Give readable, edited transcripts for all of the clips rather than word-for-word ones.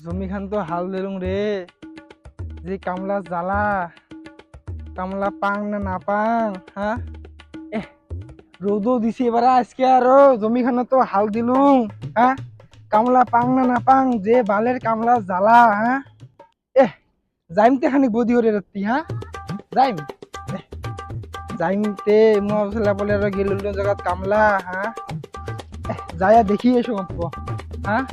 জমি খান তো হাল দিলুম রে, যে কামলা জ্বালা, কামলা পাং না না পাং। হ্যাঁ, রোদও দিছি এবার আজকে, আরো জমি খান তো হাল দিলুম। হ্যাঁ, কামলা পাং না না পাং, যে বালের কামলা জ্বালা। হ্যাঁ, যাইমতে খানিক বদি হরে রাত্তি। হ্যাঁ, যাইম যাইমতে মশলা বলে আর গেল জায়গাত কামলা। হ্যাঁ, যাইয়া দেখি এসো অল্প। হ্যাঁ,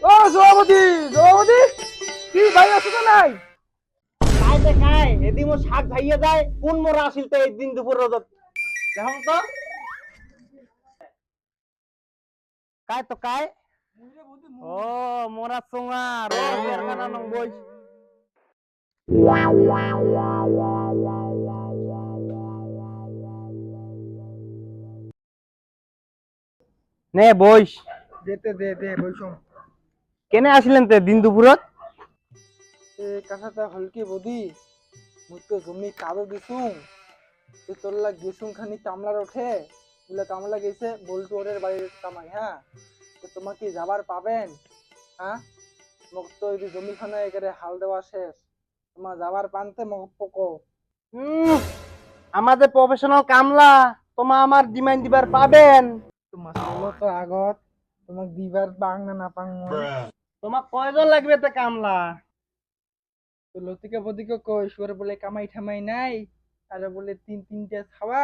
ও সভাপতি, সভাপতি কি ভাই আছো তো নাই? খাই দে খাই এদি মোর শাক ভাইয়া যায় কোন মোরা আসিল তো একদিন দুপুর রোদত দেখুন তো কাই তো কাই ও মোরা সোঙা রো এর কানা নং বই নে বইস যেতে দে দে বৈষম। কেনে আসিলেন তে দিন দুপুরত এ কাঁথাটা হলকি বদি, মুই তো জমি কাদো দিছুম, এ তোরলা গেছুম খানি কামলার ওঠে, বলে কামলা গেছে বল্টু ওরের বাড়ির কামাই। হ্যাঁ, তো তোমাকে যাবার পাবেন? হ্যাঁ, মোক তো এই জমি খানে একেবারে হাল দেওয়া শেষ, তোমার যাবার পানতে মোক পকো। আমাদের প্রফেশনাল কামলা তোমা আমার ডিমান্ড দিবার পাবেন তোমার চলো তো আগত, তোমাক দিবার পাং না না পাং মই। তোমাক কয়জন লাগবে তে কামলা তো লতিকা বদিকে কই সুয়ার বলে কামাই ঠামাই নাই, আর বলে তিনটা খাওয়া,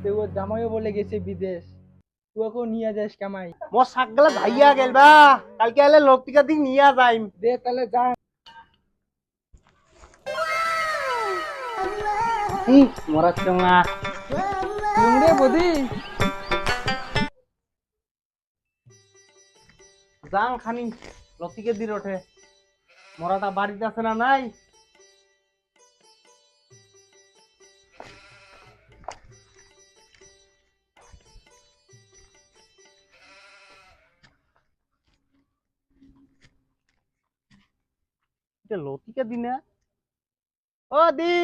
তো ওর জামাইও বলে গেছে বিদেশ, তুইকেও নিয়ে যাস কামাই। মোর শাকগুলা ভাইয়া গেলবা কালকে আলে লক্তিকা দিক নিয়া যাইম দে তাহলে যা। মোরা চোঙা রে বদি, যাং খানি লতিকে দির ওঠে মোরাটা বাড়িতে আছে না নাই লতিকে দি না ও দি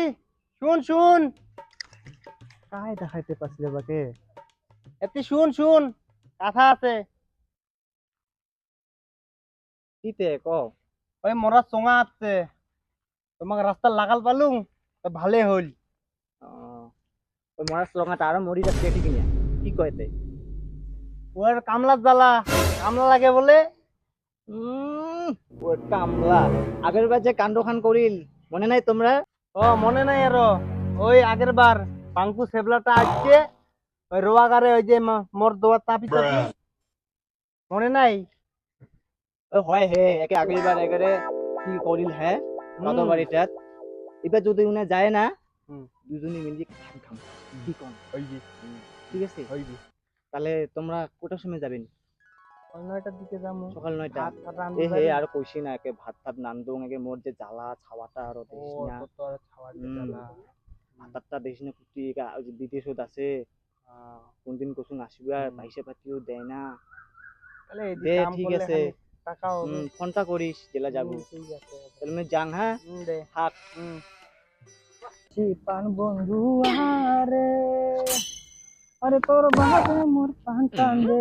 শুন শুন কাই দেখাইতে পারছিলে বাকে এতি শুন শুন কথা আছে কিতে ক ওই মোরা চোঙা আছে তোমাক রাস্তা লাগাল পালুং তো ভালে হল ওই মরা চোঙাটা আরো মরি যাচ্ছে ঠিক না? কি কয়তে? ওর কামলা জ্বালা কামলা লাগে বলে ওর কামলা আগের বার যে কাণ্ড খান করিল মনে নাই তোমরা? ও মনে নাই আরো ওই আগের বার পাঙ্কু সেবলাটা আসছে ওই রোয়াগারে ওই যে মোর দোয়ার তাপি তাপি মনে নাই ওই হয় হে একে আগের বার একেবারে কি করিল হ্যাঁ কত বাড়িটাত এবার যদি উনি যায় না দুজনে মিলে খাম খাম কি কম ঠিক আছে তাহলে তোমরা কোটার সময় যাবেন? 9টার দিকে যাবো। সকাল 9টা ভাত ফাত এ রান্ধি হে বাড়ি। আর কইছি না একে ভাত ফাত নান্দুং একে মোর যে জ্বালা ছাওয়াটা আর ও দেখিস না তো আর খাওয়ার জ্বালা। ভাতটা দেখিস না কুটি দ্বিতীয় শোধ আছে কোনদিন কচুন আসবে আর পয়সা পাতিও দেয় না। তাহলে এই দে কাম ঠিক করলে আছে খালি টাকা হবে। ফোনটা করিস জেলা যাবো ঠিক আছে। তাহলে আমি যাং হ্যাঁ দে থাক পান বন্ধু আরে, আরে তোর বাহাদুর মোর পান টান দে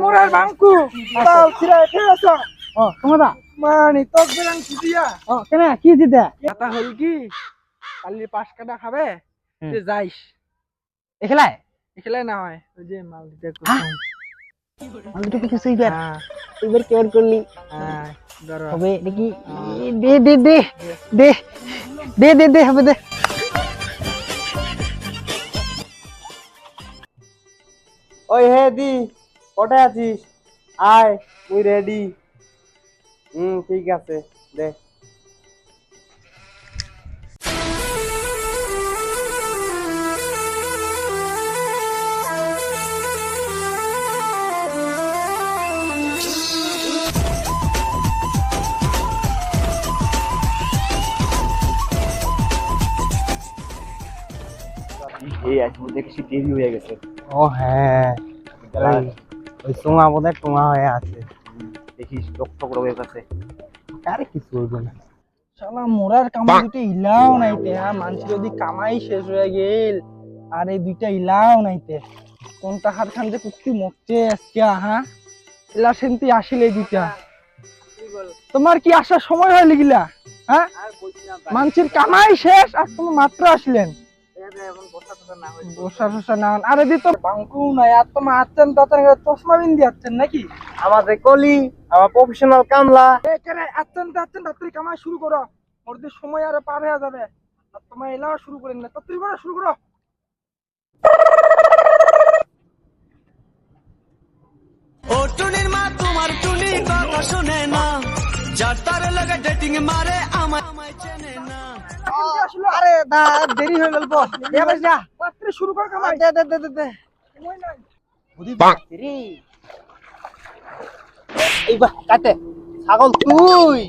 মোরার বাঙ্কু বাল ছিড়া ফেলেছ। ও তোমরা মানি তক বেলান খুদিয়া। ও কেন কি দিদা এটা হল কি কালি 5 কাটা খাবে, তুই যাইস এখলাই এখলাই না হয় ওই যে মাল দিতে কইছি। আমি তো কিছু এইবার হ্যাঁ এইবার কেমন করলি হ্যাঁ ধরো হবে নাকি দে দে দে দে দে দে দে হবে দে ওই হে দি কোথায় আছিস আয় মুই রেডি ঠিক আছে দে এই আজ দেখছি দেরি হয়ে গেছে ও হ্যাঁ ওই চোঙা বোধহয় টোঙা হয়ে আছে। দেখিস লক্ষ্য করবে কাছে। আরে কিছু হইব না। শালা মোরার কামাই দুটো ইলাও নাইতে, হ্যাঁ মানুষ যদি কামাই শেষ হয়ে গেল আর এই দুইটা ইলাও নাইতে, কোনটা হার খান যে কুত্তি মরছে আজকে, হ্যাঁ এলা সেন্তি আসিলে দুইটা। তোমার কি আসার সময় হয় লিগিলা? হ্যাঁ মানুষের কামাই শেষ আর তুমি মাত্র আসলেন। বসা টসা না আরে দি তো বাঙ্কু নাই আর তোমার আছেন তাতে চশমা বিন্দি আছেন নাকি? আমাদের কলি, আমার প্রফেশনাল কামলা। এখানে আছেন তাড়াতাড়ি কামাই শুরু করো, ওদের সময় আরো পার হয়ে যাবে। আর তোমার এলাও শুরু করেন না, তাড়াতাড়ি করো, শুরু করো। ও টুনির মা তোমার টুনি কথা শুনে না, যার তার লাগে ডেটিং মারে আমায় চেনে না। আরে দা দেরি হয়ে গেল বস। এ ভাই যা, তাড়াতাড়ি শুরু কর কামাই, দে দে দে দে। সময় নাই। এই বা কাটে ছাগল তুই।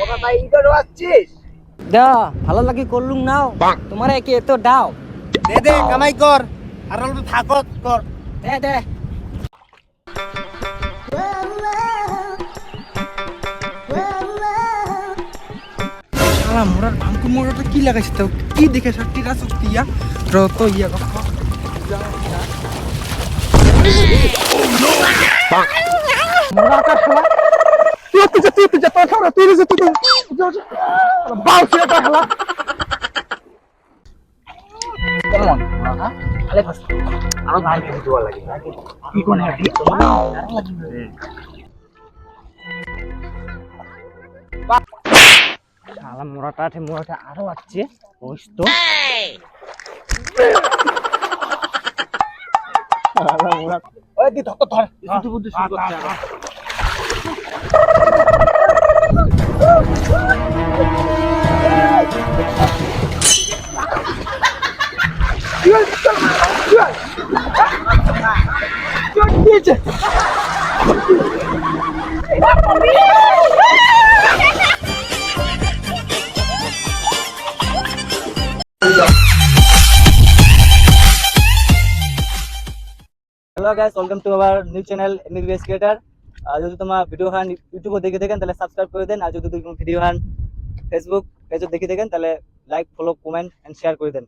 ওরা তাই ইদারও আসছিস? দা ভালো লাগে করলুম নাও, তোমার একে এত দাও। দে দে কামাই কর, আর অল্প থাকত কর। দে দে শালা মোরার বাঙ্কু মোরাটা কি লাগাইছে তো, কি দেখে সত্যি না সত্যি ইয়া রত ইয়া কথা মোরাটা শালা তুই যা তোর খাওয়া তুই যা তুই বাল ছেড়ে তা শালা। কেমন আলে ফাস আরো ধান কিছু দেওয়া লাগে কি কোন হাতি শালা মোরাটা আরো আসছে ওই তো। ওই দি ধর ধর শুধু বুদ্ধি শুরু করতে হবে। Hello guys, welcome to our new channel MBBS creator. যদি তোমার ভিডিও খান ইউটিউবে দেখে থাকেন তাহলে সাবস্ক্রাইব করে দেন, আর যদি তুমি ভিডিও খান ফেসবুক পেজে দেখে থাকেন তাহলে like follow comment and share করে দেন।